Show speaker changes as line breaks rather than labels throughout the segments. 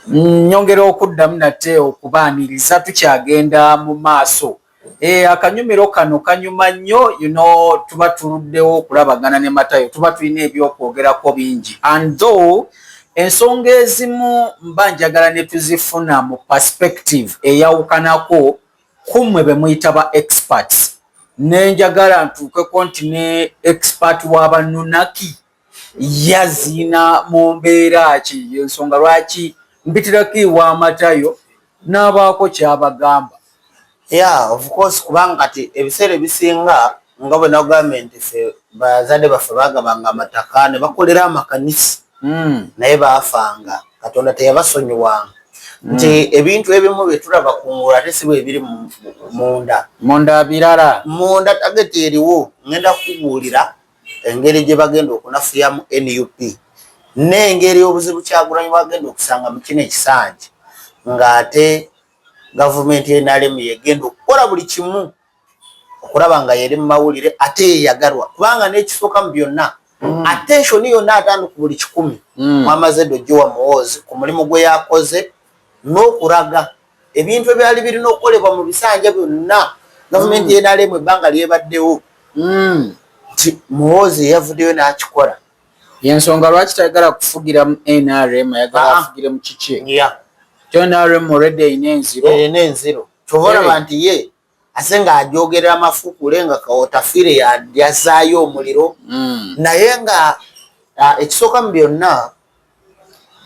Nyongera okuddamu nate okubaaniriza tukyagenda mu maaso. Akanyumiro kano kanyuma nnyo tuba tuluddewo okulabagana ne Matayo, tuba tulina ebyokwogerako bingi. And though ensonga ezimu mba njagala ne tuzifuna mu perspective eyawukanako kummwe be muyita ba experts. Nenjagala ntuukeko nti ne expert w'Abanunaki yazina mu mbeera ki, ensonga lwaki mbitirako ewa Matayo n'abaako kyabagamba.
Yeah, of course, kubanga kati ebiseera ebisinga nga bwe na government ffe bazadde baffe bagabanga amataka ne bakolera amakanisa naye baafanga Katonda teyabasonyiwanga nti ebintu ebimu bye tulaba kungulu ate si bwe biri munda
birala
munda tageti eriwo. Ngenda kukubuulira engeri gye bagenda okunafuyamu NUP n'engeri obuzibu Kyagulanyi bagenda okusanga mu kino ekisanja ng'ate gavumenti y'NRM yegenda okukola buli kimu okulaba nga yeri mu mawulire ate yeyagalwa kubanga n'ekisooka mu byonna attention yonna atandika buli 100 Mwamaze Dojjowa Muhoozi ku mulimu gwe yakoze n'okulaga ebintu ebyali birina okukolebwa mu bisanja byonna gavumenti y'NRM ebbanga lyebaddewo Muhoozi yavuddeyo n'akikola.
Yensonga lwaki tayagala kufugira mu NRM, ayagala afugire mu kiki? NRM already ayina enziro.
Kyova nti ye ase nga ajogerera amafukule nga kawotafire yazaayo omuliro naye nga ekisooka mu byonna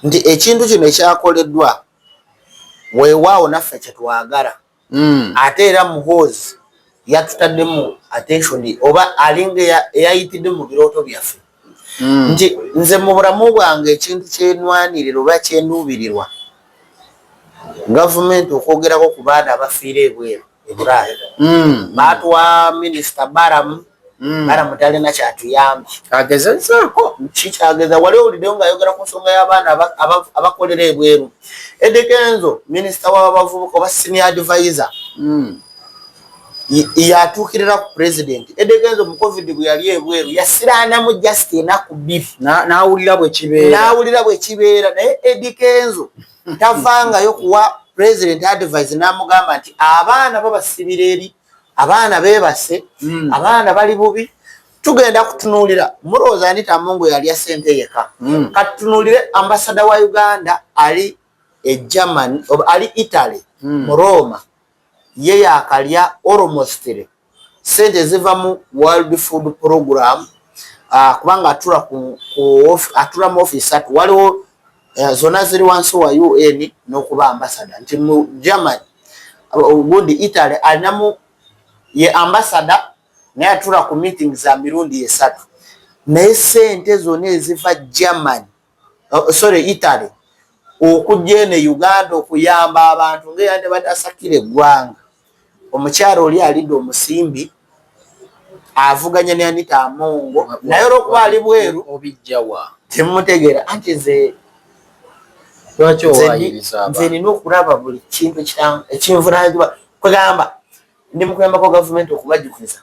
nti ekintu kino ekyakoleddwa weewaawo naffe kyetwagala ate era Muhoozi yatutaddemu attention oba alinga eyayitidde mu birooto byaffe nti nze mu bulamu bwange ekintu kyenwanirira oba kyenuubirirwa gavumenti okwogerako ku baana abafiira ebweru ebulaaya baatuwa minisita Baramu talina kyatuyamba
agezezaako
kikyageza wali owuliddeyo ng'ayogera ku nsonga y'abaana abakolera ebweru. Eddy Kenzo minisita w'abavubuka oba senior advisor yatuukirira ku president. Eddy Kenzo mu covid bwe yali ebweru yasiraanamu just enaku 2
n'awulira bwe kibeera naye Eddy Kenzo tavangayo kuwa president advice n'amugamba nti abaana babasibira eri abaana beebase abaana bali bubi tugenda kutunuulira mulowooza ndi Tamungu yali ya ssente yeka katunuulire ambasada wa Uganda ali Germany ali Italy mu Roma ye yakalya almost ssente ziva mu World Food Program kubanga atula mu office atu waliwo zona ziri wansi wa UN n'okuba ambasada nti mu Germany ugundi Italy alinamu ye ambasada naye atula ku meeting za mirundi 3 naye ssente zonna eziva Germany Italy okujja ne Uganda okuyamba abantu ng'eyande batasakira eggwanga. Omukyalo oli alidde omusimbi avuganya ne Anita Amongo naye olw'okuba ali bweru obijjawa
temutegeera anti nze nina okulaba buli kintu ekinvunaanyizibwa kwegamba ndi mukuyambako gavumenti okubajjukiza.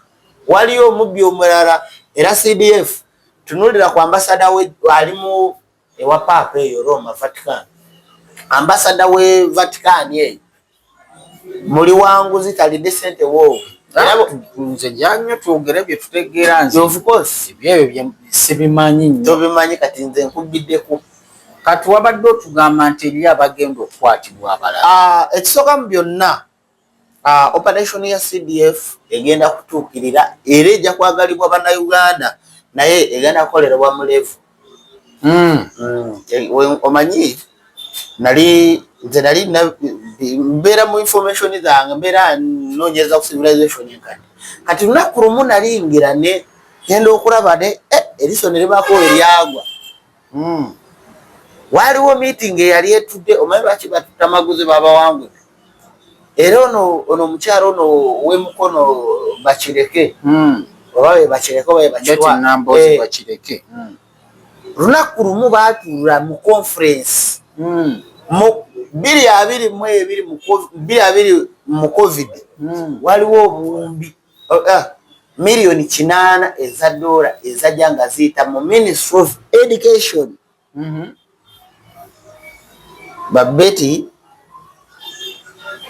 Waliyo omubbi omulala era CDF tunuulira ku ambasada we alimu ewa Papa eyo Roma Vatican ambasada we Vatican eyo muli wanguzi talidde ssente woowe
nze janyo twogere bye tutegeera nze
of course
ebyo sibimanyi nnyo
tobimanyi kati nze nkubbiddeko
kati wabadde otugamba nti eri abagenda okukwatibwa abalala.
Ekisooka mu byonna operation ya CDF egenda kutuukirira era ejja kwagalibwa bannayuganda naye egenda kukolerwa mu levu. Omanyi nze nali mbeera mu information zange mbeera noonyereza ku civilization enkani kati lunaku lumu nalingira ne genda okulaba ne eriso ne libaako eryagwa. Waliwo meeting eyali etudde omanyi lwaki batuta amaguzi b'abawangudde era ono omukyalo ono w'emukono Bakireke oba Bakireke oba
Bakireke
lunaku lumu baatuula mu conference mu 2022 mu covid waliwo obuwumbi million 8 eza dola ezajja nga ziyita mu Ministry of Education babeti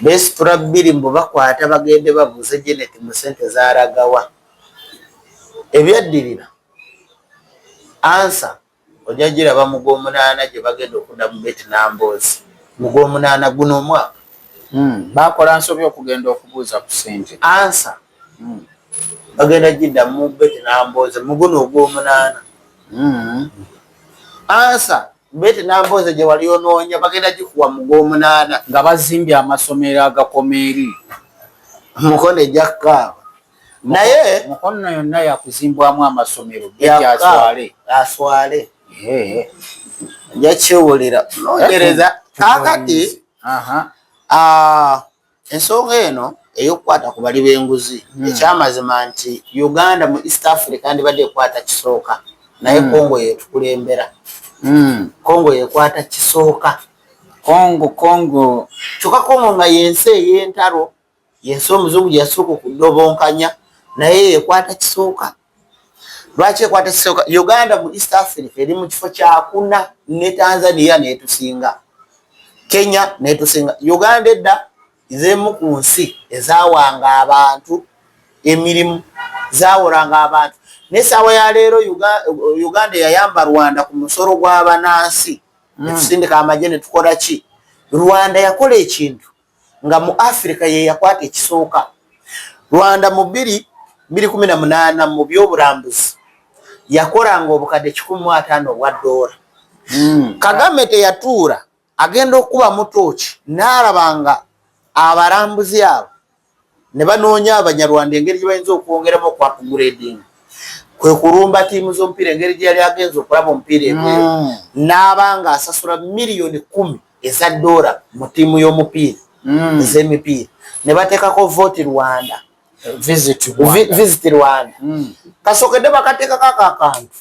besitula bbiri mbu bakwata bagende babuuze Janet mu ssente zaalagawa ebyaddirira ansa ojja giraba mu gw'omunaana gye bagenda okudda mu Beti Namboozi mu gw'omunaana guno omwaka
bakola nsobi okugenda okubuuza ku ssente
ansa bagenda gidda mu Beti Namboozi mu guno ogw'omunaana ansa Beti Namboozi gye wali onoonya bagenda gikuwa mu gw'omunaana
nga bazimbye amasomero agakoma eri
mukono ejja kukaaba naye
mukono yonna yakuzimbwamu amasomero
aswale nja kiwulira noonyereza kakati ensonga eno ey'okukwata ku bali b'enguzi ekyamazima nti Uganda mu East Africa ndibadde ekwata kisooka naye Congo yetukulembera Congo yekwata kisooka
Congo
kyokka Congo nga yensi ey'entalo yensi omuzungu gye yasooka okudobonkanya naye yekwata kisooka. Lwaki ekwata kisooka? Uganda mu East Africa eri mu kifo kyakuna ne Tanzania netusinga, Kenya netusinga. Uganda edda zemu ku nsi ezaawanga abantu emirimu, zaawolanga abantu. N'essaawa ya leero Uganda yayamba Rwanda ku musoro gw'abanaasi netusindika amagye ne tukola ki? Rwanda yakola ekintu nga mu Africa ye yakwata ekisooka. Rwanda mu 2018 mu byobulambuzi yakolanga obukadde 150 obwa dola. Kagame teyatuula agenda okuba mu tooki n'alabanga abalambuzi abo ne banoonya Abanyarwanda engeri gye bayinza okwongeramu oku upgrading, kwe kulumba ttiimu z'omupiira engeri gye yali agenza okulaba omupiira ebweru n'abanga asasula miliyoni 10 eza dola mu ttiimu y'omupiira ez'emipiira ne bateekako vote Rwanda, visit Rwanda. Kasookedde bakateekako akantu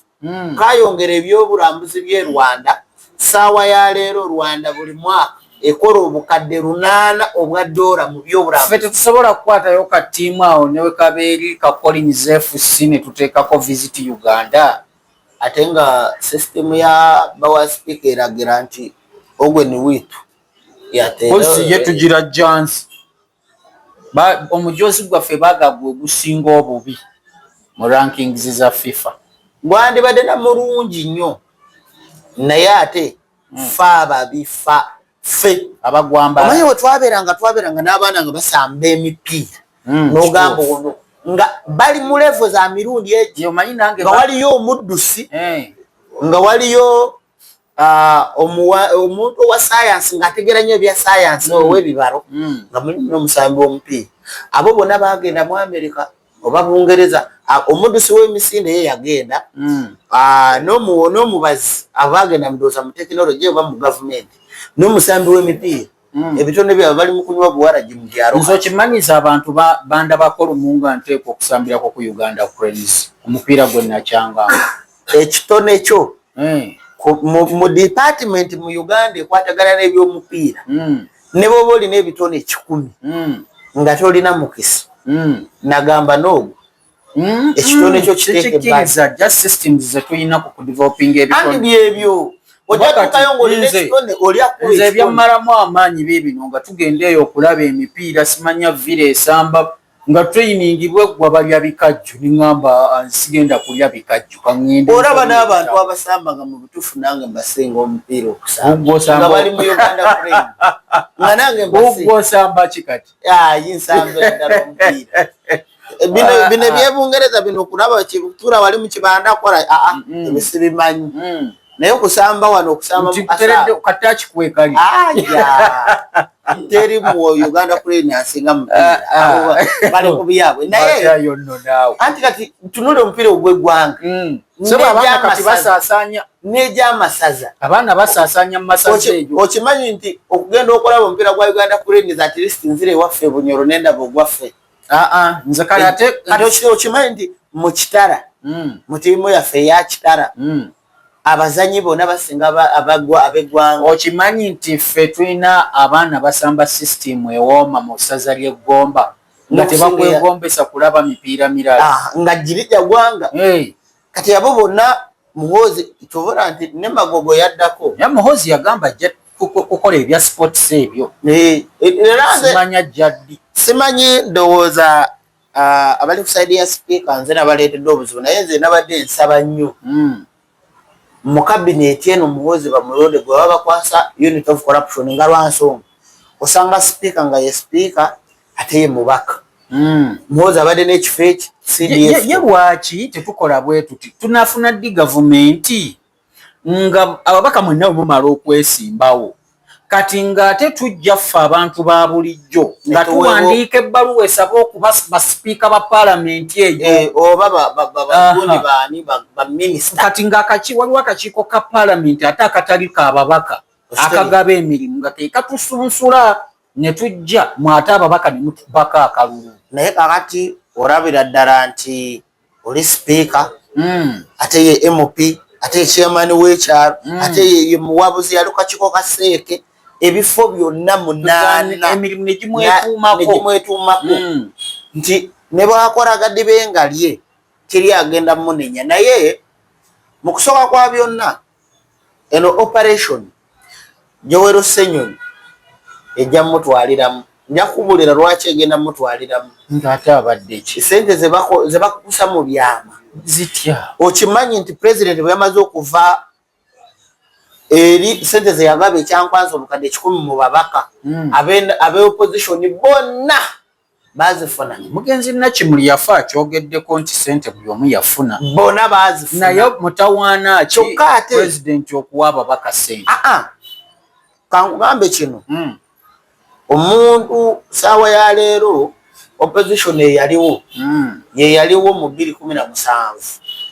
kayongera ebyobulambuzi by'e Rwanda. Saawa ya leero Rwanda buli mwaka ekola obukadde 8 obwa dola mu byobulambuzi.
Ffe tetusobola kukwatayo ka ttiimu awo newe kabeeri ka Collins FC ne tuteekako visit Uganda.
Ate nga system ya bawa speaker eragira nti ogwe ni witu
Polisi yetugira jansi. Omujozi gwaffe bagagwa ogusinga obubi mu rankings za FIFA.
Gwandibadde na mulungi nnyo naye ate ffe
abagwamba
omanyi we twabeeranga n'abaana nga basamba emipiira n'ogamba ono nga bali mu levo za mirundi egyo nga waliyo omuddusi nga waliyo omuntu owa science ng'ategera nnyo ebya science ow'ebibalo nga mulimu n'omusambi w'omupiira. Abo bonna bagenda mu America oba Bungereza. Omuddusi w'emisinde ye yagenda n'omubazi abagenda mudooza mu tekinologiya oba mu gavumenti n'omusambi w'emipiira ebitone byabwe bali mu kunywa buwaraji mu byalo.
Nzo kimanyiza abantu banda bakola omunga nteekwa okusambirako ku Uganda Cranes omupiira gwe nakyanga
ekitone kyo mu department mu Uganda ekwatagana n'ebyomupiira ne bwoba olina ebitone 10 nga tolina mukisa nagamba n'ogwo ekitone kyo
kiteekebwa just systems ze tulina ku developing ebitone
byebyo ojjatukayo ng'olina ekitone olyakuwa
ebyamalamu amaanyi biibino nga tugenda eyo okulaba emipiira simanya vire esamba nga training bwegwa balya bikajju niŋŋamba nsigenda kulya bikajju kaŋŋende
olaba n'abantu abasambanga mu butuufu nange mbasinga omupiira okusamba nga bali mu Uganda Cranes nga nange
mbasamba kikati
nsamba ddala omupiira. Bino ebyebungereza bino okulaba kitura wali mu kibanda akola ebisibimanyi naye okusamba wano okusamba
katachi kwekali
teri mu Uganda Cranes asinga mupiira bali ku byabwe naye anti kati tunule omupiira ogw'eggwanga
abaana kati basaasanya
n'egy'amasaza
abaana basaasanya mu masaza egyo.
Okimanyi nti okugenda okulaba omupiira gwa Uganda Cranes at least nzire ewaffe Bunyoro n'endaba ogwaffe
nze kale ate
okimanyi nti mu Kitara mu ttiimu yaffe eya Kitara abazanyi bonna basinga ab'eggwanga.
Okimanyi nti ffe tulina abaana basamba system ewooma mu ssaza ly'Eggomba nga tebakwegombesa kulaba mipiira mirala
nga girijja gwanga kati abo bonna Muhoozi tubona nti ne Magogo yaddako
Muhoozi yagamba kukola ebya sports ebyo
simanya
jaddi
simanyi ndowooza abali ku side ya speaker nze nabaleetedde obuzibu naye nze nabadde nsaba nnyo mu kabineti eno Muhoozi bamulonde gwe baba bakwasa unit of corruption nga lwansonga osanga speaker nga ye speaker ate ye mubaka Muhoozi abadde n'ekifo eki CDF
ye lwaki tetukola bwe tuti tunafuna ddi gavumenti nga ababaka mwenna mumala okwesimbawo kati ng'ate tujja ffe abantu ba bulijjo nga tuwandiika ebbaluwa esaba okuba basipiika ba paalamenti eyo
oba bagundi baani baminisita
kati waliwo akakiiko ka paalamenti ate akatali ka babaka akagaba emirimu nga tekatusunsula ne tujja mwate ababaka ne mutubaka akalulu
naye kakati olabira ddala nti oli sipiika ate ye MP ate ye chairman w'ekyalo ate ye muwabuzi yali kakiiko ka seeke ebifo byonna munaana
emirimu negimwetuumako
nti ne bwakola gaddi bengalye kiri agenda munenya naye mu kusooka kwa byonna eno operation Joel Ssenyonyi ejja mutwaliramu nja kubulira lwaki egenda mutwaliramu
ng'ate abadde ki
sente ze bakukusa mu byama
zitya
okimanyi nti president bwe yamaze okuva eri sente ze yagaba ekyankwanza obukadde 10 mu babaka abe opposition bonna bazifuna
mugenzi Nakimuli yafa akyogeddeko nti sente buli omu yafuna
bonna bazifuna
naye mutawaana ki president okuwa ababaka sente
kankugambe kino omuntu saawa ya leero opposition eyaliwo yeyaliwo mu 2017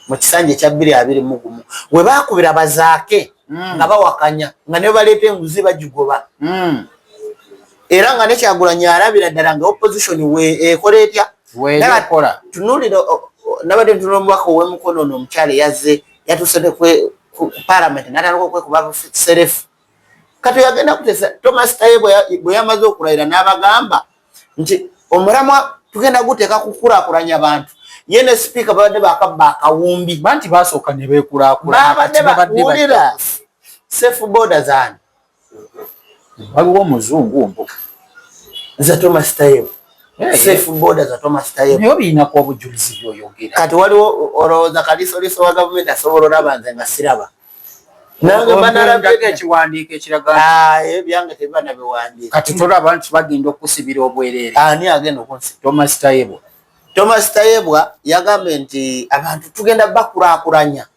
mu kisanja ekya 2021 we baakubira bazaake nga bawakanya nga ne baleeta enguzi bagigoba era nga ne Kyagulanyi alabira ddala nga opposition ekola etya tunulira nabadde ntunula omubaka ow'emukono ono omukyala yazze yatuuse ku parliament n'atandika okwekuba serefu kati yagenda kutesa Thomas Taye bwe yamaze okulayira n'abagamba nti omulamwa tugenda guteeka kukulaakulanya abantu ye ne speaker babadde bakabba akawumbi
banti basooka ne beekulaakulanya
babadde bakulira safe borders ani
waliwo omuzungu mbu
za Thomas Taye safe borders za Thomas Taye
naye obiinako obujulizi byoyogera
kati waliwo olowooza kalisoliso wa gavumenti asobola olaba nze nga siraba nange banalabye
ekiwandiiko ekiraga
ebyange tebana biwandiika
kati tolaba nti bagenda okusibira obwereere
ani agenda okunsi
Thomas Tayebwa
Thomas Tayebwa yagambye nti abantu tugenda bakulaakulanya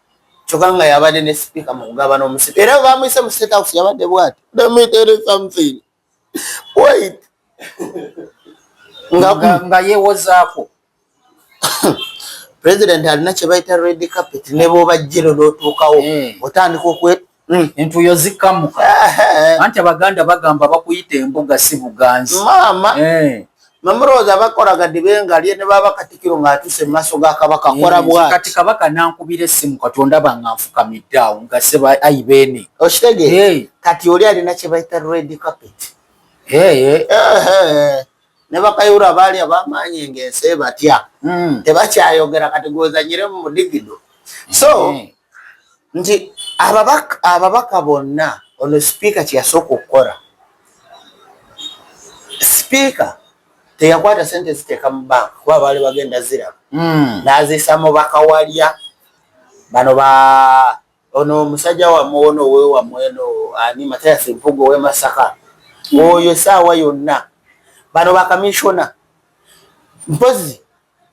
kyokka nga yabadde ne speaker mu kugaba n'omusipi era bamuyise mu state house yabadde bwati let me tell you something wait
nga yeewozaako
president alina kye bayita red carpet ne bw'obajjero n'otuukawo otandika
entuuyo zikkamuka anti abaganda bagamba bakuyita embuga si buganzi
maama mamurooza bakolagadde bengalye ne baba Katikkiro ng'atuuse mu maaso ga kabaka kola bwati
kati kabaka nankubira essimu kati ondaba nga nfukamidde awo nga seba ayibeene
okitegeere kati oli alina kye bayita red carpet ne bakayura baali abamaanyi ng'ensi batya tebakyayogera kati gozanyire mu mudigido so nti ababaka bonna ono speaker kyeyasooka okukola speaker teyakwata sente ziteeka mu banka kuba baali bagenda ziraba n'aziisa mu bakawalya bano ono omusajja wammwe ono ow'ewammwe eno ani Mathias Mpugo ow'e Masaka oyo saawa yonna bano bakamishona mpozi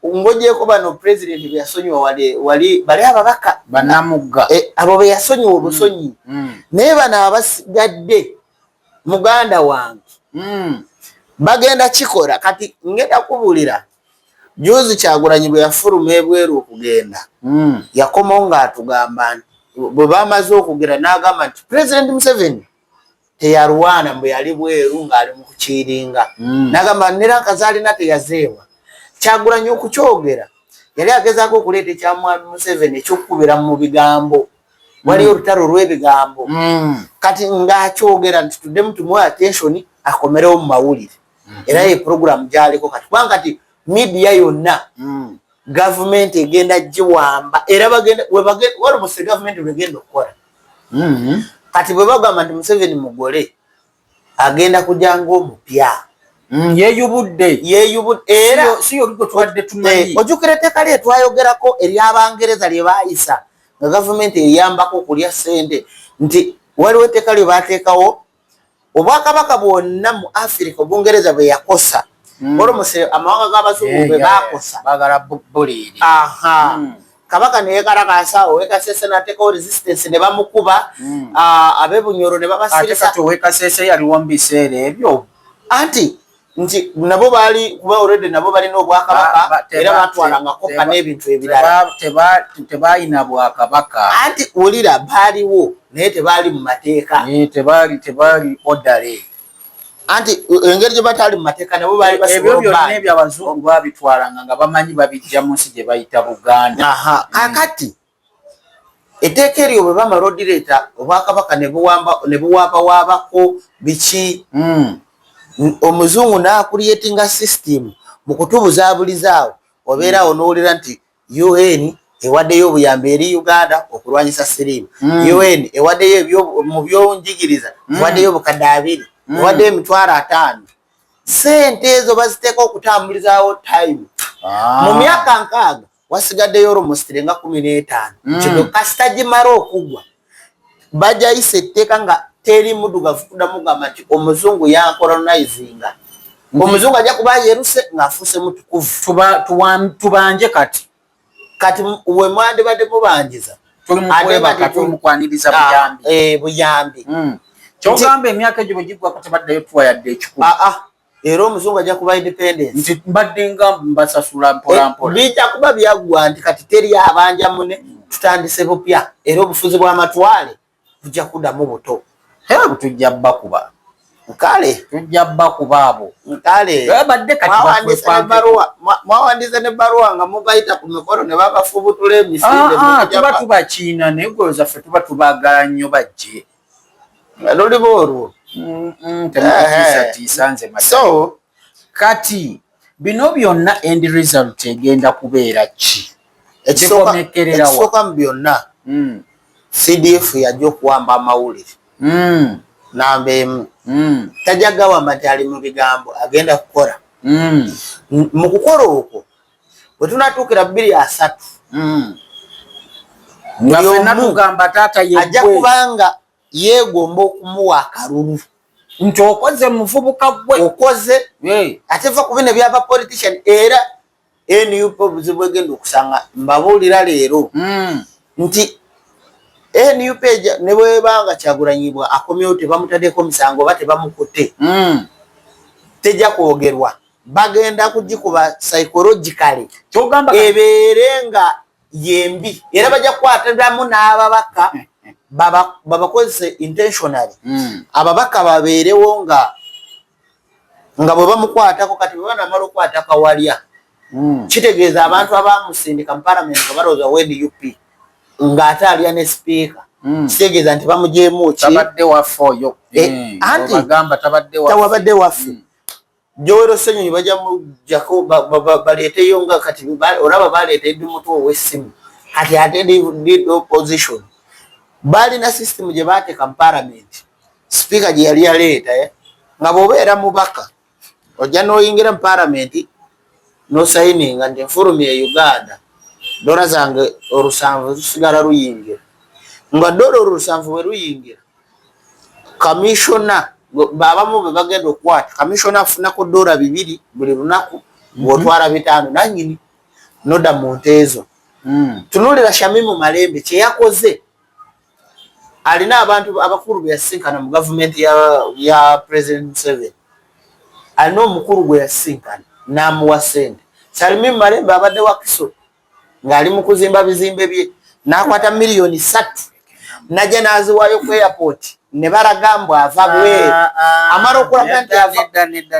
ng'ogyeko bano president bye yasonyiwa wali bali ababaka
bannamugga
abo be yasonyiwa obusonyi naye bano abasigadde muganda wange bagenda kikola kati ngenda kubulira juzi Kyagulanyi bwe yafuluma ebweru okugenda yakomawo ng'atugamba bwe bamaze okugera n'agamba nti president Museveni teyalwana mbe yali bweru ng'ali mu kukiringa n'agamba neranka zaalina teyazeewa Kyagulanyi okukyogera yali agezaako okuleeta ekyamwami Museveni ekyokukubira mu bigambo waliyo olutalo lw'ebigambo kati ng'akyogera nti tuddemu tumuwe attention akomerewo mu mawulire era ye program gy'aliko kati kubanga kati media yonna gavumenti egenda giwamba era wali muse gavumenti lwegenda okukola kati bwe bagamba nti Museveni mugole agenda kujja ng'omupya
yeeyubudde
era
siyo ligo twadde tumanyi
ojjukira etteeka lye twayogerako ery'Abangereza lye baayisa nga gavumenti eyambako okulya ssente nti waliwo etteeka lye baateekawo obwakabaka bwonna mu Afirika Obungereza bwe yakosa olomuse amawanga g'abazungu bwe baakosa
baagala buleeri
kabaka ne yeekalakaasa Owekasese n'ateekawo resistance ne bamukuba ab'Ebunyoro ne babasirisa
ate kati Owekasese yaliwo mu biseera ebyo
anti nti nabo baali kuba already nabo balina obwakabaka era batwalangako n'ebintu ebirala
tebaayina bwakabaka
anti wulira baaliwo naye tebaali mu mateeka
tebaali odale
anti engeri gye bataali mu mateeka nabo baali
ebyo byonna ebyabazungu babitwalanga nga bamanyi babijja mu nsi gye bayita Buganda.
Kakati etteeka eryo bwe bamala odireeta obwakabaka ne buwaabawaabako biki omuzungu n'akuliyetinga system mu kutubuzaabuliza obeeraawo n'owulira nti UN ewaddeyo obuyambi eri Uganda okulwanyisa siriimu UN ewaddeyo mu byonjigiriza ewaddeyo obukadde 2 ewaddeyo emitwalo 5 sente ezo baziteeka okutambulizaawo time mu myaka 6 wasigaddeyo olomositire nga 15 kino kasita gimala okugwa bajayisa etteeka nga teri muddugavu kuddamu gamba nti omuzungu yankolonizinga omuzungu ajja kuba yeruse ng'afuuse mutukuvu
tubanje kati
we mwandibadde mubanjiza
tulimukwaniriza
buyambi
kyogamba emyaka egyo bwe giggwako tebaddeyo tuwayadde ekikulu
era omuzungu ajja kuba independence
nti mbadde nga mbasasula mpolampola
bijja kuba byaggwa nti kati teri abanja mune tutandise bupya era obufuzi bw'amatwale bujja kuddamu buto
tujja bakuba
kale
tujja bakuba abo
kale
badde kati
mwawandiisa ne baruwa nga mubayita ku mikono ne babafubutula emisinde
tuba tubakiina naye gwe zaffe tuba tubaagala nnyo bajje
luliba olwo
so kati bino byonna end result egenda kubeera ki
ekisooka mu byonna CDF yajja okuwamba amawulire namba emu tajja gawamba nti ali mu bigambo agenda kukola mu kukola okwo bwe tunatuukira 23 ajja kubanga yeegomba okumuwa akalulu
nti okoze muvubuka gwe
okoze ate va ku bino byaba politician era NUP obuzibu egenda okusanga mbabuulira leero nti NUP ne bwebanga Kyagulanyi akomyewo tebamutaddeko misango oba tebamukutte tejja kwogerwa bagenda kugikuba psychologically ebeere nga yembi era bajja kukwatiramu n'ababaka babakozese intentionally ababaka babeerewo nga bwe bamukwatako kati bwe banamala okukwata Kawalya kitegeeza abantu abamusindika mu parliament nga balowooza NUP ng'ate alya ne speaker kitegeeza nti bamujeemu ki tawabadde waffe Joero Ssenyonyi bajja mujjako baleeteyo nga kati olaba baleeta eddi mutwe ow'essimu kati ate did opposition balina system gye baateeka mu parliament speaker gye yali yaleeta nga bw'obeera mubaka ojja n'oyingira mu parliament n'osayininga nti enfulumya e Uganda dola zange 7 zisigala luyingira nga dola 7 bwe luyingira commissioner babamu bwe bagenda okukwata commissioner afunako dola 2 buli lunaku bw'otwala 5 nannyini noda mu nteezo tunuulira Shamimu Malembe kye yakoze alina abantu abakulu bye yasinkana mu gavumenti ya President Museveni alina omukulu gwe yasinkana n'amuwa ssente Shamimu Malembe abadde Wakiso ng'ali mu kuzimba bizimbe bye n'akwata miliyoni 3 najja n'aziwaayo ku airport ne baragambwa ava bweru amala okulaga nti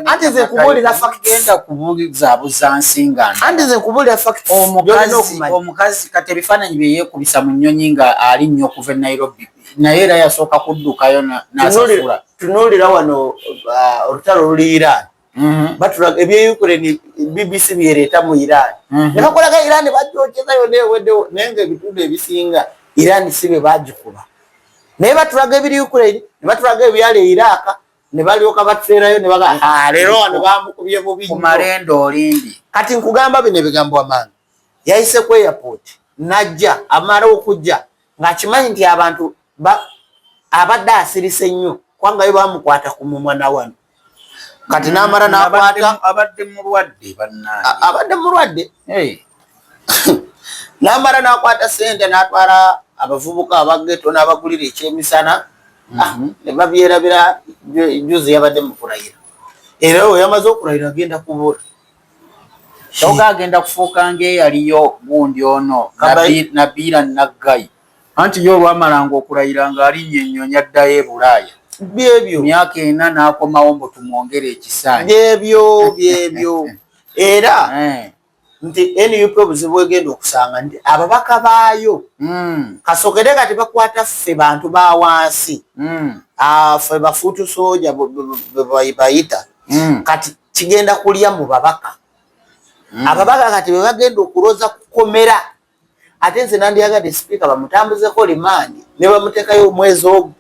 anti ze nkubulira
genda kubuliza nsingana
anti ze nkubulira fact
omukazi kati ebifaananyi bye yeekubisa mu nnyonyi nga ali nnyo okuva e Nairobi naye era yasooka kuddukayo n'asasula
tunuulira wano olutalo luli Iran batulaga ebye Ukraine BBC byereeta mu Iran ne bakolaga Iran bajjogezayo neeweddewo naye nga ebitundu ebisinga Iran si be baagikuba
naye batulaga ebiri Ukraine ne batulaga ebyali Iraq ne balyoka batferayo ne baga lero wano bamukubye bubi
ku malendo olindi.
Kati nkugamba bino ebigambo amangu yayise ku airport najja amara okujja ng'akimanyi nti abantu abadde asirise nnyo kubanga yo bamukwata ku mumwa na wano kati n'amara n'akwata
abadde mulwadde bannange
abadde mulwadde n'amara n'akwata sente n'atwala abavubuka abageto n'abagulira ekyemisana ne babyerabira juzi yabadde mu kulayira era we yamaze okulayira agenda kubula
toga agenda kufuuka ng'eyaliyo gundi ono Nabila Naggayi anti yo olwamalanga okulayira ng'alinnye ennyonyi addayo e Bulaaya
byebyo
myaka 4 n'akomawo mbu tumwongere ekisaanyi
byebyo era nti NUP obuzibu bwegenda okusanga nti ababaka baayo kasokere kati bakwata ffe bantu ba wansi ffe bafuutu soja bayita kati kigenda kulya mu babaka ababaka kati bwe bagenda okuloza kukomera ate nze nandiyagadde sipiika bamutambuzeko limaandi ne bamuteekayo omwezi ogwo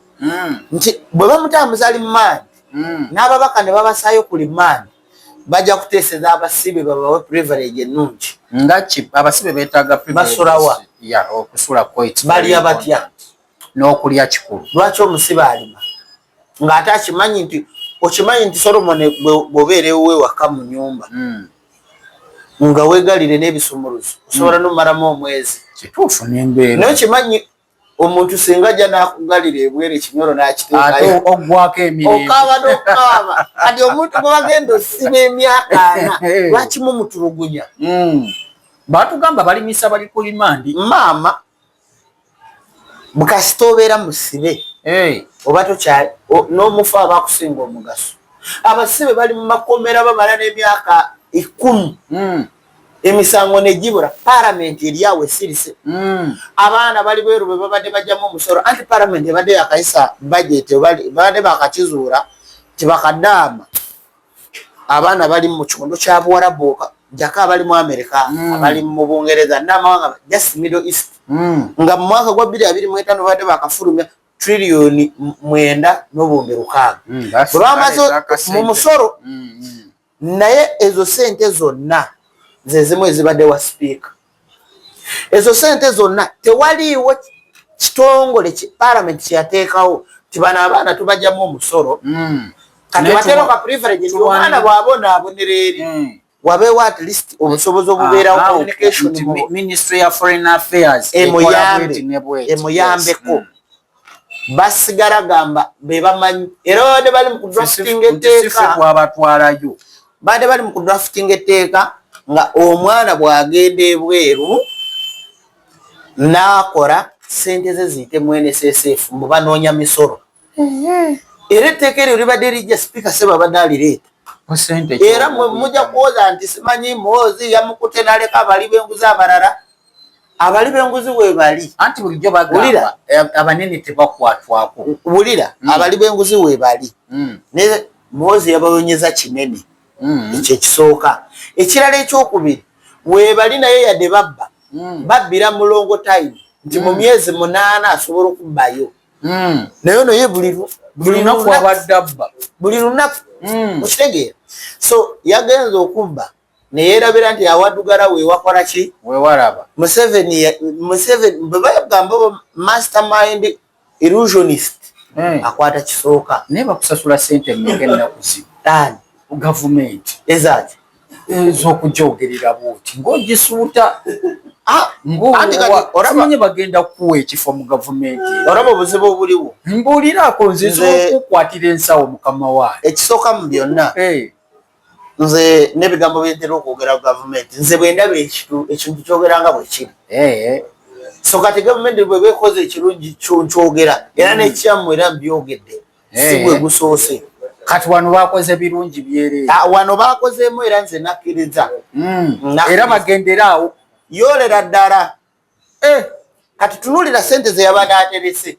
nti bwe bamutambuza limaandi n'ababaka ne babasaayo ku limaandi bajja kuteeseza abasibe babawe privilege ennungi
ngaki abasibe beetaaga
basulawa
okusula
balya batya
n'okulya kikulu
lwaki omusibe alima ng'ate akimanyi nti okimanyi nti Solomon bw'obeera ewe waka mu nyumba nga weegalire n'ebisumuluzo osobola n'omalamu omwezi
kituufu n'embeera
naye kimanyi omuntu singa ajja n'akugalira ebwere ekinyolo n'akiteekayo
oggwako emirimu
okaaba n'okaaba kati omuntu gwe bagenda osiba emyaka 4 lwaki mumutulugunya
batugamba balimisa bali ku limandi
maama bukasita obeera musibe oba tokyali n'omufu abakusinga omugaso abasibe bali mu makomera bamala n'emyaka 10 emisango negibura parliament eriawo esirise abaana bali bweru bwe babadde bajjamu omusoro anti parliament ebadde yakayisa budget babadde bakakizuula tibakadaama abaana bali mu kikondo kya Buwarabu jaka abali mu America abali mu Bungereza n'amawanga just Middle East nga mu mwaka gwa 2025 babadde bakafulumya trillion 9.6 olwamaze mu musoro naye ezo sente zonna zezimu ezibadde wa speaker ezo sente zonna tewaliiwo kitongole parliament kyateekawo tibana abaana tubajjamu omusoro kati batero ka privilege omwana bw'abonaabonera eri wabeewo at least obusobozi obubeerawo communication
ministry ya foreign affairs
emuyambeko basigala gamba be bamanyi era babadde bali mu kudrafting etteeka
bwabatwalayo
badde bali mu kudrafting etteeka nga omwana bwagenda ebweru n'akola sente ze ziyite mu NSSF mbu banoonya misoro era etteeka eryo libadde lijja sipiika se babadde alireeta era mujja kuwoza nti simanyi Muhoozi yamukute n'aleka abali b'enguzi abalala abali b'enguzi we bali
anti bulijjo bagamba abanene tebakwatwako
wulira abali b'enguzi we bali ne Muhoozi yabayonyeza kinene ekyo ekisooka ekirala ekyokubiri weebali naye yadde babbira mulongo time nti mu myezi 8 asobola okubbayo naye ono ye buli lunaku okitegeera so yagenza okubba neyeerabira nti awaddugala weewakola ki
weewalaba
Museveni bwe bagamba mastermind illusionist akwata kisooka
naye bakusasula sente mmeka ennaku zino gavumenti
ezaki
ez'okujoogerera bwoti ng'ogisuuta ng'omanyi bagenda kukuwa ekifo mu gavumenti
olaba obuzibu obuliwo
mbuuliraako nze okukwatira ensawo mukama waayo
ekisooka mu byonna nze n'ebigambo byentera okwogera ku gavumenti nze bwe ndaba ekintu kyogeranga bwe kiri so kati gavumenti bwe beekoze ekirungi kyogera era n'ekyamu era mbyogedde si bwe gusoose
kati wano bakoze birungi byereere
wano bakozeemu era nze nakkiriza
era bagenderaawo
yoolera ddala kati tunuulira sente ze yabadde aterese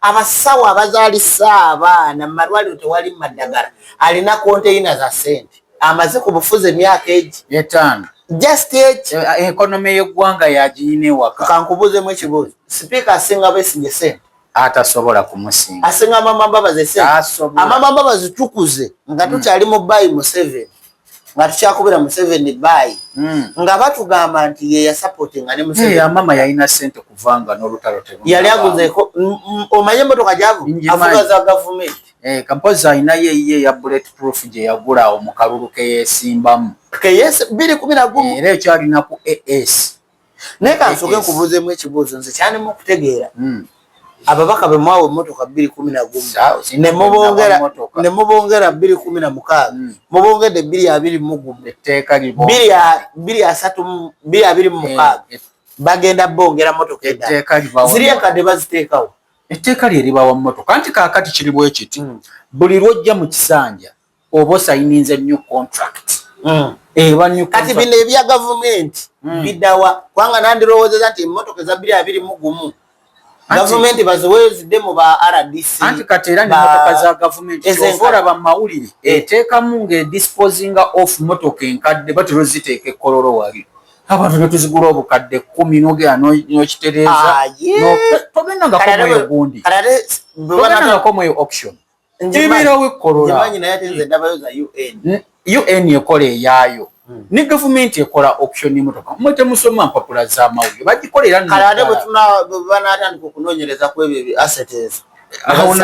abasawo abazaalisa abaana mu malwaliro tewali maddagala alina konteyina za sente amaze ku bufuzi emyaka egi
5
just egi
ekonomi y'eggwanga yagiyina ewaka
kankubuuzemu ekibuuzo sipiika asinga Besigye sente
atasobola kumusinga
asinga mama Mbabazi amama Mbabazi tukuze nga tukyali mu bayi mu 7 nga tukyakubira mu 7 bayi nga batugamba nti ye ya supporting ne mu 7
mama yalina sente kuvanga n'olutalo tebo
yali aguzeko omanye motoka javu afuga za government
kampoza alina ye ya bulletproof je yagula mu kalulu ke yesimbamu
KS 2011
era ekyalina ku AS
neka nsoke nkubuzeemu ekibuuzo nze kyane mu kutegeera ababaka bemwawe motoka 2011 ne mubongera 2016 mubongedde 2020
etteeka libo
2026 bagenda bongera motoka
etteeka libawo
ziri akadde baziteekawo
etteeka lye libawa motoka anti kaakati kiri bwe kiti buli lwojja mu kisanja oba osayininze new contract
kati bino ebya gavumenti biddawa kubanga nandirowoozeza nti emmotoka za 2021 gavumenti baziweezidde mu ba RDC
anti kati era n'emmotoka za gavumenti kyova ba mawulire eteekamu ng'edisposinga off motoka enkadde batero ziteeka ekkololo wali abantu ne tuzigula obukadde 10 n'ogera n'okitereeza togenda gundi togenda komweyo auction ibirawo ekkolola
jimanyi naye ate nze ndabayo za
UN ekola eyaayo ne gavumenti ekola auction y'emmotoka mwe temusoma mpapula z'amawulire bagikolera
ate banaatandika okunoonyereza ku ebyo assets
awo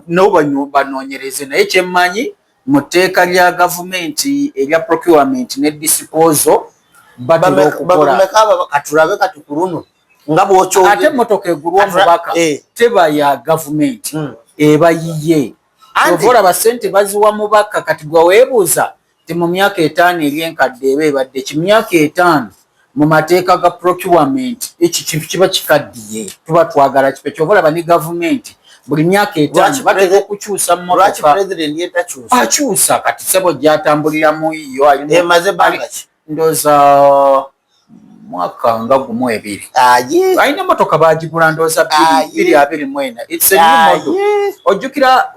nawo banoonyereze naye kyemmanyi mu tteeka lya gavumenti erya procurement ne disposal batera okukola
katulabe kati ku luno nga bw'okyogera
ate emmotoka egulwa omubaka teba ya gavumenti eba yiye ovola basente baziwa mubaka kati gwe weebuuza ti mu myaka 5 eri enkadde eba ebadde kimyaka 5 mu mateeka ga procurement ekyo kiba kikaddiye tuba twagala kipe kyovola ni gavumenti buli myaka 5 batera okukyusa mmotoka akyusa kati sebo gyatambulira mu yo
emaze banga ki
ndoza mwaka nga gumu 2 ayina emotoka bagigula ndoza 224 it's a new model ojukira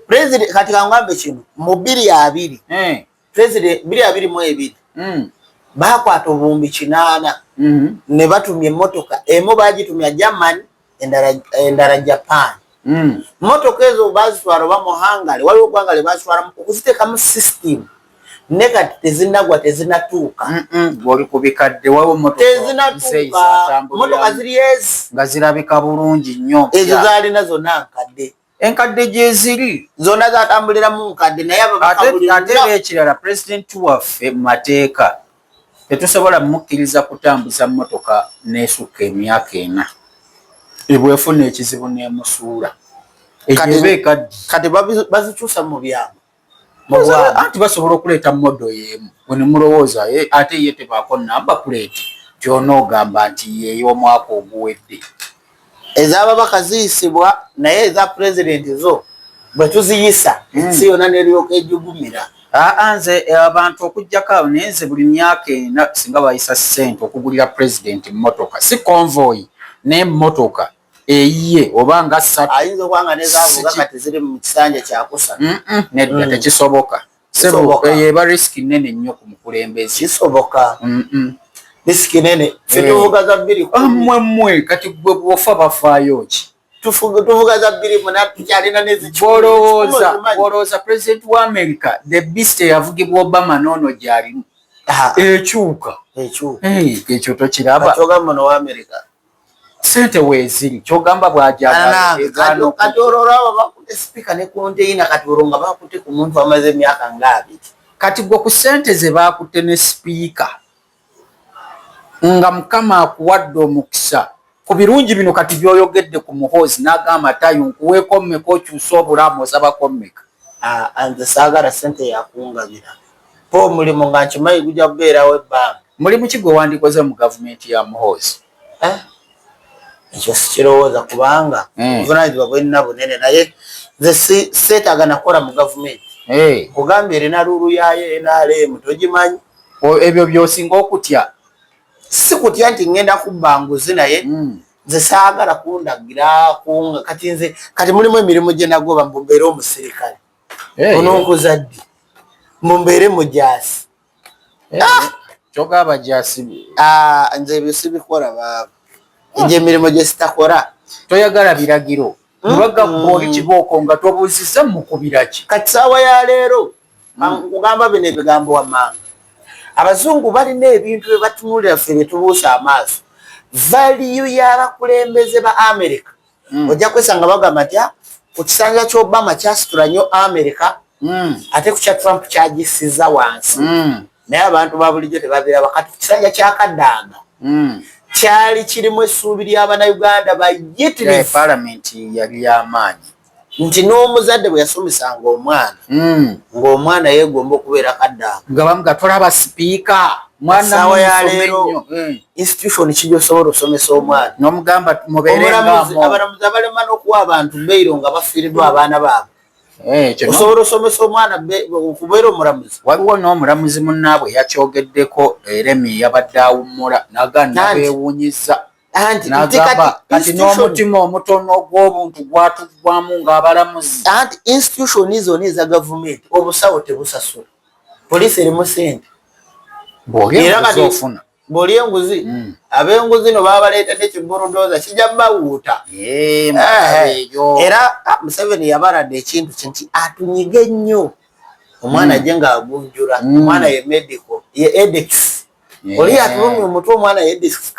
president kati kangambe kino mu 220 president 222 bakwata obumbi 8 ne batumye emotoka emo bagitumya Germany endala Japan motoka ezo bazitwara ba mu Hungary waliwo gwangale bazitwara okuziteeka mu system neka tezinagwa tezinatuuka
wali kubikadde wawo motoka
tezinatuuka motoka ziri yes
nga zirabika bulungi nnyo
ezo zalina zonna nkadde
enkadde gye ziri
zonna zatambulira mu nkadde naye
ate ekirala president waffe mu mateeka tetusobola mukkiriza kutambuza motoka n'esukka emyaka 4 ebwefuna ekizibu n'emusuula
kati bazikyusa mu byama
anti basobola okuleeta modo yemu bwe nemulowooza ate ye tebaako namba plate ky'onoogamba nti yeey'omwaka oguwedde
ez'ababaka ziyisibwa naye eza pulezidenti zo bwe tuziyisa ensi yonna n'eryoka ejjugumira
nze abantu okuggyako awo naye nze buli myaka 4 singa bayisa ssente okugulira pulezidenti mmotoka si convoy n'emmotoka eyiye oba nga 3
ayinza okwanga nezaavuga kati ziri mu kisanja kyakusa
nedda tekisoboka sebo yeba riski nene nnyo ku mukulembeze
kisoboka riski nene tuvuga za 2
mmwe kati gwe bwofa bafaayo ki
tuvuga za 2 tukyalina
nezibolowooza president wa America the beast yavugibwa Obama nono gyalimu ekyuka ekyo tokiraba
kyogamba no wa America
sente weziri kyogamba bwajagala
kati olwolwabo bakute speaker ne container kati olwo bakute ku muntu amaze emyaka ngabi
kati gwe ku sente ze bakute ne speaker nga mukama akuwadde omukisa ku birungi bino kati byoyogedde ku muhoozi n'agamba tayo nkuweeko mmeka okyusa obulamu osabako mmeka
nze saagala sente yakungabira po omulimu nga nkimanyi gujja kubeerawo ebbanga
mulimu ki gwe wandikoze mu gavumenti ya muhoozi
ekyo sikirowooza kubanga obuvunaanyizibwa bwenina bunene naye nze seetaaga nakola mu gavumenti kugambye erina luulu yayo NRM togimanyi
ebyo byosinga okutya
si kutya nti ngenda kubba nguzi naye nze saagala kundagira kunga kati nze kati mulimu emirimu gye nagoba mbeere omusirikale ononkuza ddi mumbeere mujaasi
kyogaba jaasi
nze ebyo sibikola baaba egyo emirimu gye sitakora
toyagala biragiro Mwaga boli kiboko nga tobuziza mukubiraki
kati sawa ya leero kugamba bene bigambo wamanga abazungu balina ebintu bye batunulira ffe tubuusa amaaso value y'abakulembeze ba America ojja kwesanga bagamba nti ku kisanja ky'Obama kyasitula nnyo America ate ku kya Trump kyagisiza wansi naye abantu ba bulijjo tebabiraba kati kisanja kya Kadaga kyali kirimu essuubi ly'Abannayuganda bayitirivu
parliament yali y'amaanyi
nti n'omuzadde bwe yasomisanga omwana ng'omwana yeegomba okubeera Kadaga
nga bamuga tolaba sipiika
mwana ya leero institution kijosobola osomesa omwana
n'omugamba mubeerengamo
abalamuzi abalema n'okuwa abantu bbeiro nga bafiiriddwa abaana baabwe osobola osomesa omwana okubeera omulamuzi
waliwo n'omulamuzi munnaabwe yakyogeddeko eremi yabadde awummula nagana beewuunyiza nagamba kati n'omutima omutono ogw'obuntu gwatuggwamu ng'abalamuzi
anti institution zonna eza gavumenti obusawo tebusasula poliisi erimu sente bw'oli enguzi ab'enguzi no baba baleetadde kiburudoza kijja bawuuta era Museveni yabaladde ekintu kinti atunyiga ennyo omwana ajje ng'agunjula omwana ye medical ye edex oli atulumya omutwe omwana ye edex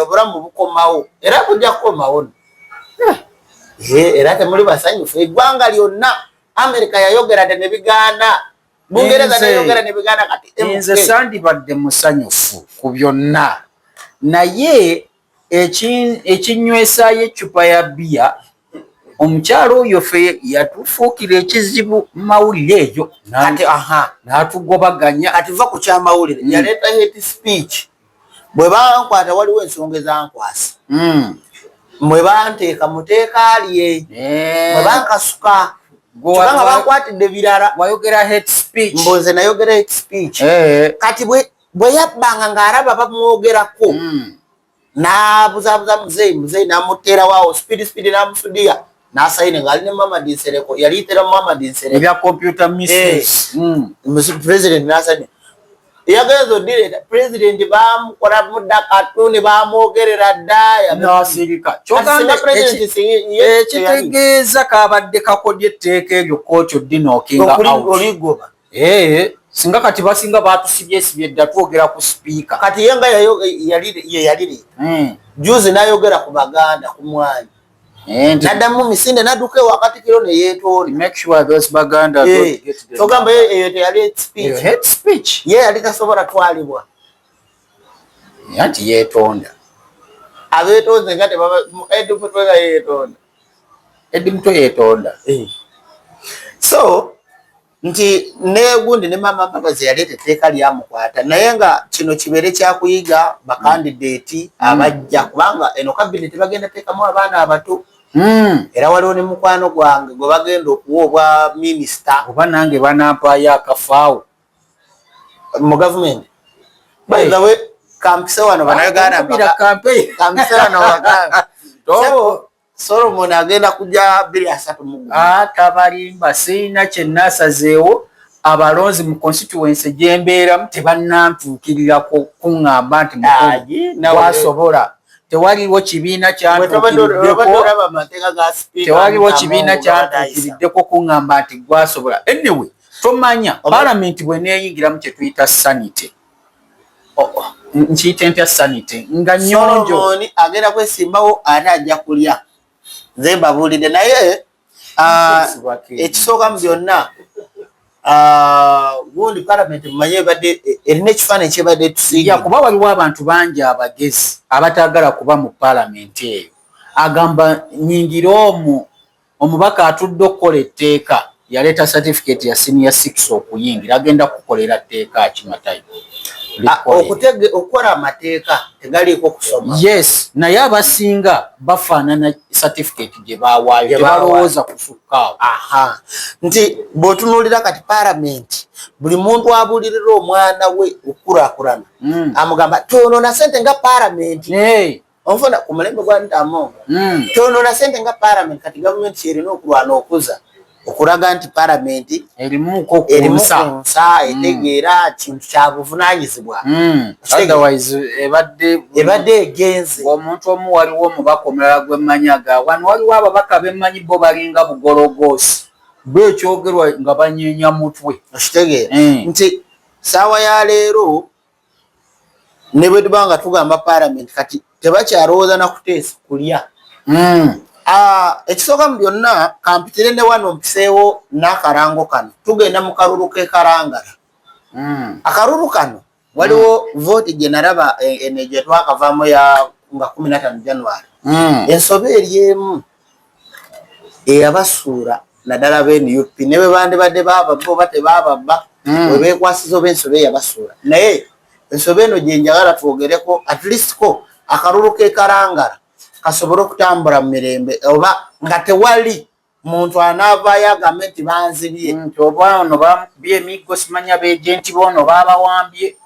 obulamu bukomawo era kujja kukomawo era temuli basanyufu eggwanga lyonna America yayogera ne bigaana Bungereza nayogera ne bigaana kati
nze sandibadde musanyufu ku byonna naye ekinywesa y'eccupa ya bbiya omukyalo oyo ffe yatufuukira ekizibu mawulire eyo n'atugobaganya
kati va ku kyamawulire yaleeta hate speech bwe bankwata waliwo ensonga ezankwasa mwe banteeka muteeka lye mwe bankasuka kubanga bankwatidde birala
wayogera hate speech
mboze nayogera hate speech kati bwe yabbanga ng'araba bamwogerako n'abuzabuza muzeyi n'amuteera waawo speed n'amusudiya n'asayine ng'ali ne Mamadi Nsereko yaliitera Mamadi Nsereko
ebya computer misuse
president n'asayine yagenza odireta president bamukola mudda katuni bamwogerera ddaya
n'asirika ekitegeeza kabadde kakodye etteeka eryo Kkooti Odinookinga
oligoba
singa kati basinga batusibyesibye dda twogera ku sipiika
kati ye nga ye yalireta juzi n'ayogera ku baganda ku mwanyi naddamu misinde n'adduka ewakati kiro ne yeetoona togamba eyo teyali hate speech ye yali tasobola twalibwa
anti yeetonda
abeetonze nga edimutwe nga yeetonda
edimutwe yeetonda
so nti negundi ne mama Mbabazi yaleeta etteeka lyamukwata naye nga kino kibeere kyakuyiga bakandidate abajja kubanga eno kabineti bagenda teekamu abaana abato era waliwo ne mukwano gwange gwe bagenda okuwa obwa minisita
oba nange banampaayo akafaawo
mu gavumenti by the way kampise wano banayoganda kampise wano baganda Solomon agenda kujja 230
tabalimba sirina kyennasazeewo abalonzi mu constituency gyembeeramu tebannantuukirira kuŋŋamba nti mukwasobola tewaliwo kibiina kyantuukiriddeko kuŋŋamba nti gwasobola anyway tomanya palamenti bweneeyingiramu kye tuyita sanite nkiyita ntya sanite nga nnyonjo
agenda kwesimbawo ate ajja kulya nze mbabuulidde naye ekisooka mu byonna gundi palamenti mumanye ebadde erina ekifaananyi kyebadde tusiiga
kuba waliwo abantu bangi abagezi abatagala kuba mu palamenti eyo agamba nyingira omubaka atudde okukola etteeka yaleeta certificate ya senior 6 okuyingira agenda kukolera tteeka kimatayo
okukola amateeka tegaliiko kusoma
yes naye abasinga bafaanana certificate gye baawaayo tebalowooza kusukkaawo
nti bw'otunuulira kati palamenti buli muntu abuulirira omwana we okukulaakulana amugamba tonoona sente nga palamenti onfuna ku mulembe gwa Ntamongo tonoona sente nga palamenti kati gavumenti kyerina okulwana okuza
okulaga nti parliament
erimu kunsa
etegeera kintu kya buvunanyizibwa
otherwise ebadde
egenze
omuntu omu waliwo omubaka omulala gw'emmanyaga wano waliwo ababaka b'emmanyi bo balinga bugologoosi bwekyogerwa nga banyeenya mutwe
okitegeera nti saawa ya leero ne bwe tuba nga tugamba parliament kati tebakyalowooza nakuteesa kulya ekisooka mu byonna kampitire ne wano mpiseewo n'akarango kano tugenda mu kalulu k'ekarangala akalulu kano waliwo vote gye nalaba ene gye twakavaamu ya nga 15 January ensobe eryemu eyabasuula naddala b'NUP ne bwe bandibadde baababba oba tebaababba we beekwasiza oba ensobe eyabasuula naye ensobe eno gye njagala twogereko at least ko akalulu k'ekarangala kasobole okutambula mu mirembe oba nga tewali muntu anaavaayo agambe nti banzibye
nti oba ono bamukubye emiggo simanya beejenti boono baabawambye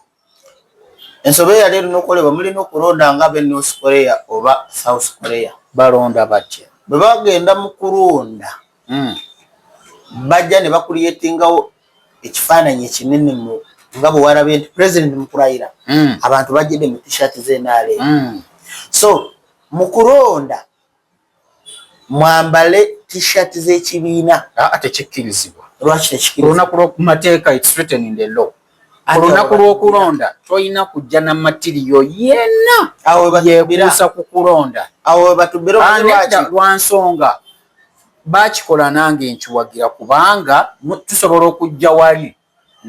ensobe yali erina okukolebwa mulina okulonda nga ab'e North Korea oba South Korea
balonda batya
bwe bagenda mu kulonda bajja ne bakuliyetingawo ekifaananyi ekinene nga bwe walabye nti president mu kulayira abantu bajjidde mu t-shirt z'enaale so mu kulonda mwambale t-shirt z'ekibiina
tekikkirizibwa
lwaki tekikkirizibwa
olunaku lw'okumateeka it's written in the law olunaku lw'okulonda tolina kujja na matiriyo yenna yeekuusa ku kulonda
awo webatubira
lwansonga bakikola nange nkiwagira kubanga tusobola okujja wali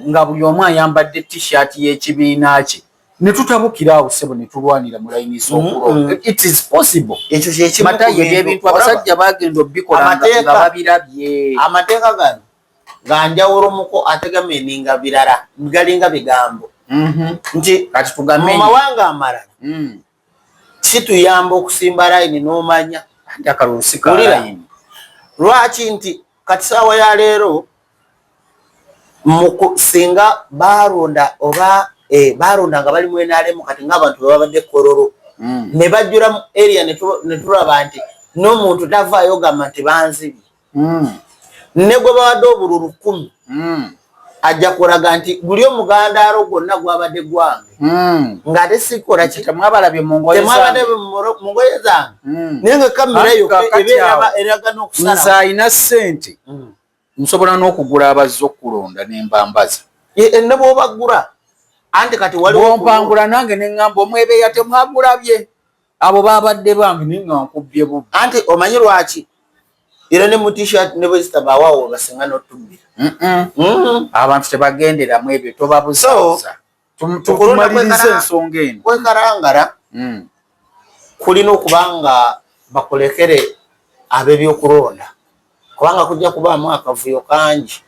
nga buli omu ayambadde t-shirt y'ekibiina kye ne tutabukira awo ssebo ne tulwanira mu layini z'okulonda it is possible
ekyo kyekimu
matayo ebintu abasajja bagenda obbikola nga babirabye
amateeka gano ganjawulomuko ategameninga birala galinga bigambo nti
kati tugambe
mu mawanga amalala kituyamba okusimba layini n'omanya
anti akalulu si ka layini
lwaki nti kati saawa ya leero singa balonda oba balonda nga bali mu NRM kati ng'abantu babadde kororo ne bajjula mu area ne tulaba nti n'omuntu tavaayo gamba nti banzibye ne gwe bawadde obululu 10 ajja kulaga nti buli omugandaalo gwonna gwabadde gwange ng'ate sikola
temwabalabye mu
ngoye zange naye nga kamera yo eraga n'okusala
nze alina ssente nsobola n'okugula abazze okulonda n'embambaza
ne bw'obaggula anti kati waliwo
mpangula nange ne ŋŋamba omwebeeya temwagulabye abo babadde bange naye nga nkubbye bubbi
anti omanyi lwaki era ne mu t-shirt ne bwe zitabaawo basinga n'otubbira
abantu tebagenderamu ebyo tobabuzabuza tumalirize ensonga eno
kwekarangala kulina okuba nga bakulekere ab'ebyokulonda kubanga kujja kubaamu akavuyo kangi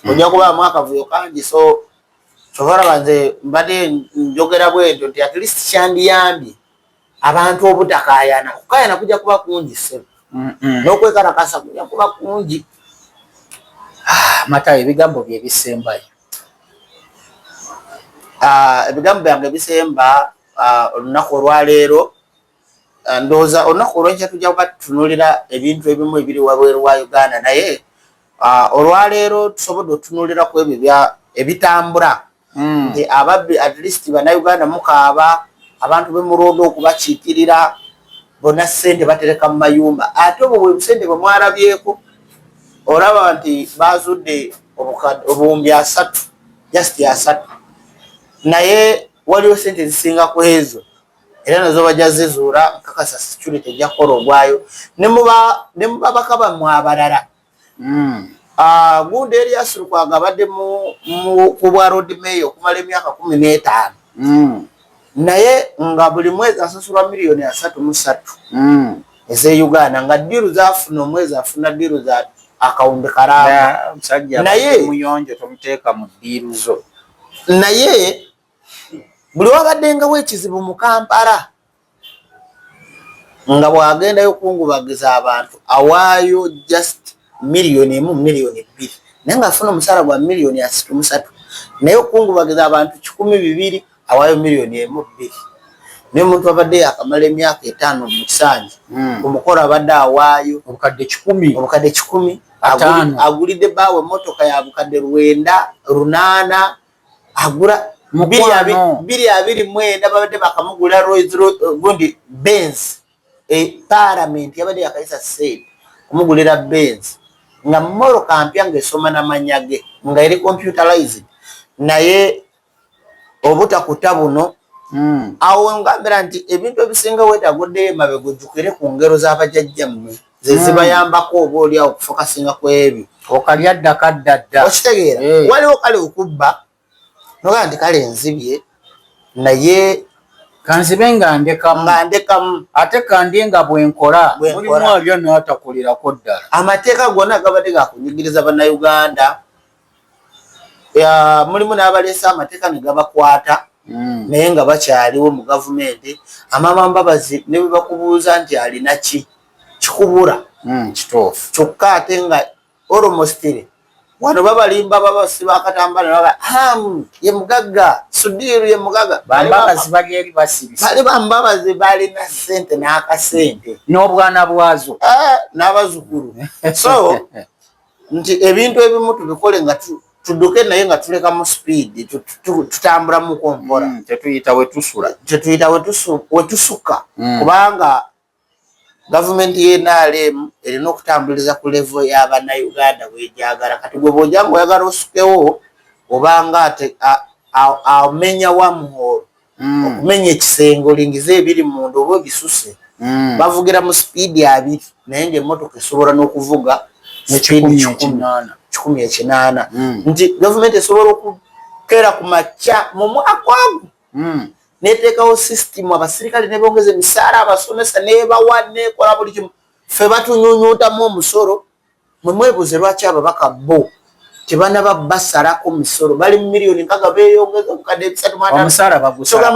kujja kubaamu akavuyo kangi so kyobalaba nze mbadde njogera bwentyo nti at least kyandiyambye abantu obutakayana kukayana kujja kuba kungi ssebo n'okwekalakasa kujja kuba kungi
matayo ebigambo bye bisembayo
ebigambo byange ebisemba olunaku olwaleero ndowooza olunaku olwenkya tujja kuba tutunuulira ebintu ebimu ebiri wabweru wa Uganda naye olwaleero tusobodde otunuulira ku ebyo ebitambula nti ababbi at least bannayuganda mukaaba abantu bemulondo okubakiikirira bonna ssente batereka mu mayumba ate obwo bwe busente bwe mwalabyeko olaba nti bazudde obuwumbi 3 just 3 naye waliwo ssente zisinga ku ezo era nazo bajja zizuula nkakasa security ejja kukola ogwayo ne mubabaka bammwe abalala gundi Erias Lukwago abadde ku bwa road mayor okumala emyaka 15 naye nga buli mwezi asasulwa $3.3 ez'Uganda nga ddiru zaafuna omwezi afuna ddiru za akawumbi karamu
naye muyonjo tomuteeka mu ddiru zo
naye buli wabaddengawo ekizibu mu Kampala nga bw'agendayo okungubagiza abantu awaayo just $1,000,000 $2,000,000 naye ng'afuna omusaala gwa $3.3 naye okungubagiza abantu 1,200 awaayo $1,200,000 ne muntu abadde akamala emyaka 5 mu kisanja kumukora abadde awaayo
obukadde 10
agulidde bawe motoka ya bukadde 8 agula 224 babadde bakamugula Rolls gundi Benz parliament yabadde yakaisa said kumugulira Benz nga moro kampya ngesoma na manyage nga eri computerized naye obutakuta buno awo ngambira nti ebintu ebisinga wetagudde mabegujukire ku ngero z'abajjajja mmwe zezibayambako oba oli awo okufokasinga ku ebyo
okalya ddakadda
okitegeera waliwo kale okubba noga nti kale nzibye naye
kanzibe nga ndekamu ate kandi nga bwenkola mulimu alya n'atakulirako ddala
amateeka gonna gabadde gakunyigiriza bannayuganda mulimu n'abaleesa amateeka ne gabakwata naye nga bakyaliwo mu gavumenti amama Mbabazi ne bwe bakubuuza nti alina ki kikubura
kituufu
kyokka ate nga olomostire wano babalimba babasiba akatambala baba ye mugagga Sudiru ye mugagga
Bambabazi bageri basibisa
bali Bambabazi balina sente n'akasente
n'obwana bwazo
n'abazukulu so nti ebintu ebimu tubikole nga tuduke naye nga tuleka mu speed tutambula mu kompora
tetuyita
wetusuka kubanga gavumenti y'NRM erina okutambuliza ku level y'abannayuganda wejagala kati gwe bw'ojanga oyagala osukewo obanga ate amenya wamuhoro okumenya ekisenge olingiza ebiri munda oba ebisuse bavugira mu speed 2 naye ng'emmotoka esobola n'okuvuga speed 108 nti gavumenti esobola okukeera ku makya mu mwaka ogwo neteekawo system abasirikale ne bongeza emisaala abasomesa nebawa nekola buli kimu ffe batunyunyuutamu omusolo mwe mwebuuze lwaki ababaka bo tebanaba basalako misolo bali mu miliyoni nkaga beeyongeza obukadde 3
omusaala bagusala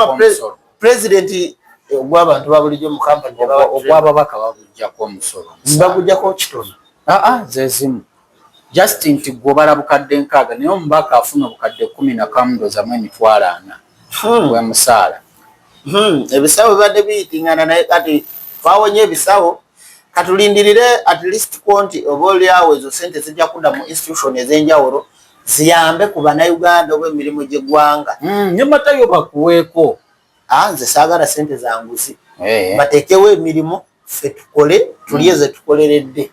president ogw'abantu babulijjo mu kampani
ogw'ababaka bagujjako omusolo
bagujjako kitono
zezimu just nti gwobala bukadde 6 naye omubaka afuna obukadde 11 ndozamu emitwalo 4 gwe musaala
ebisawo bibadde biyitingana naye kati twawonye ebisawo katulindirire at least konti oba oliawo ezo sente zijja kudda mu institution ez'enjawulo ziyambe ku bannayuganda obw'emirimu gy'eggwanga
nyamatayo bakuweeko
nze saagala sente zanguzi bateekewo emirimu ffe tukole tulye ze tukoleredde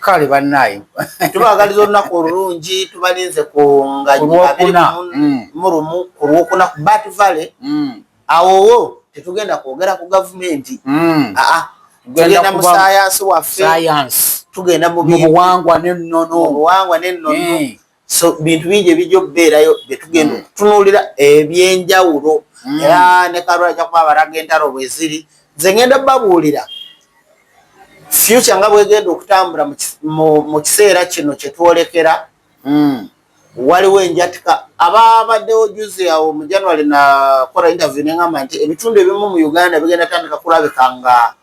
kale bannaye
tubagaliza olunaku olulungi tubalinze ku nganyimulumu ku lwokuna ku Bat Valley awowo tetugenda kwogera ku gavumenti tugenda mu sayansi waffe tugenda mu
buwangwa n'ennono
so bintu bingi ebijja okubeerayo byetugenda okutunuulira ebyenjawulo era ne Kalwala ajja kuba abalaga entalo bwe ziri nze ngenda babuulira future nga bwegenda okutambula mu kiseera kino kyetwolekera waliwo enjatika ababaddewo juzi awo mu January nakola interview neŋŋamba nti ebitundu ebimu mu Uganda bigenda tandika kulabika nga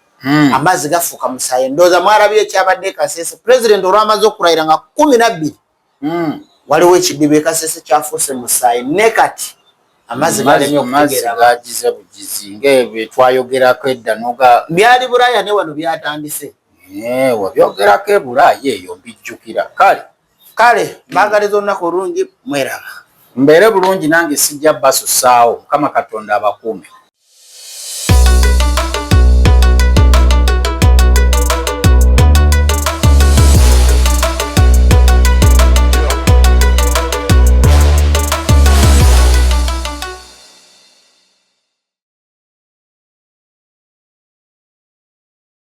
amazzi gafuuka musaayi ndowooza mwalabye ekyabadde Kasese president olwamaze okulayira nga 12 waliwo ekidiba Kasese kyafuuse musaayi ne kati amazzi galemye okutegeera
gagize bugizi ng'ebyo twayogerako edda noga
byali Bulaaya ne wano byatandise
wabyogerako Bulaaya eyo mbijjukira kale mbagaliza olunaku olulungi mweraba mbeere bulungi nange sijja basussaawo Mukama Katonda abakuume